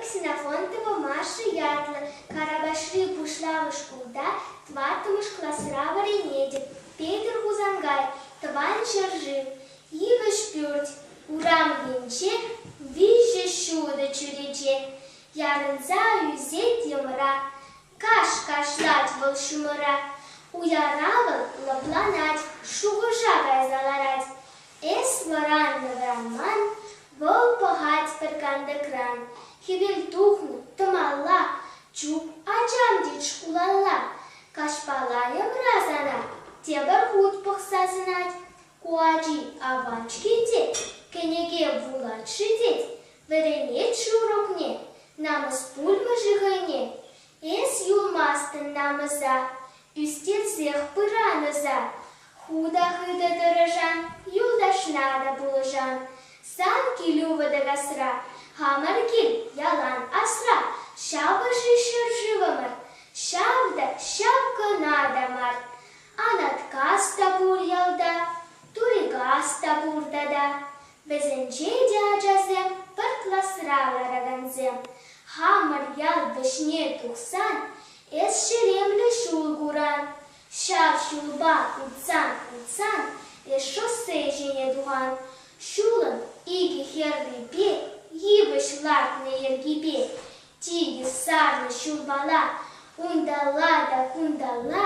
Ксенофонтова Маша Ятла, Карабашри Пушлава Шкулда, Тватымыш классрава ренеде, Петр Хузангай, Тван Чержив, Иваш Пюрть, Урам Винче, Виже Шуда Чурече, Ярынза Юзет Юмра, Каш Кашлать Волшумра, Уяравал Лапланать, Шугужавая Заларать, Эс Варан Навраман, Вол Погать Перкандакран, Хивель Тухну, Тамалла, Чуб Ачамдит Шкулалла, Кашпалаем Разана, Тебар Худ Похсазанать, Куаджи Аванчките, Кенеге Вулатшидит, Веренет Шурокне, Намаз Пульма Жигайне, Эс Юлмастен Намаза, Üstilzех Пыраназа, Худа Хыда Дорожан, Юлдашнада Булажан, Санки Люва Дагасра, Хамаргил Ялан Асра, Шабаши Шырживамар, Шавда Шавка Надамар, Анаткас Табур Ялда, Туригас Табур Дада, Везенче Дяджазем, Партласрала Раганзем, Хамар Ял Бешне Тухсан, Эс Шеремле Шулгуран, Шав Шулба Уцан, Эс Шоссе Жене Дуган, Шулан Иги Херли Пе, Ивыш Латне Ергипе, Тиги Сарны Шулбала, Ундала да Кундала,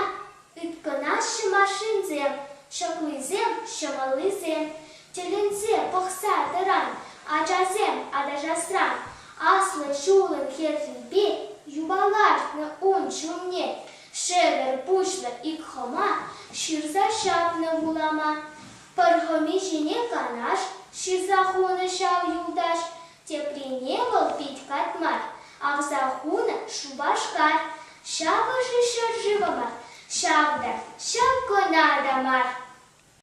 Итканаш Машинзем, Шаклызем, Шамалызем, Телензе Похса Таран, Аджазем Адажасран, Асла Шулан Херли Пе, Юбалар на унчумне, Шевер Пушла Икхома, Ширза Шапна Вулама, Пархоми Жене Канаш, Ширза Хуна Шав Юлдаш, Теприневал пить Катмар, Авзахуна Шубашкар, Шаважи Шарживамар, Шавда Шавко Надамар.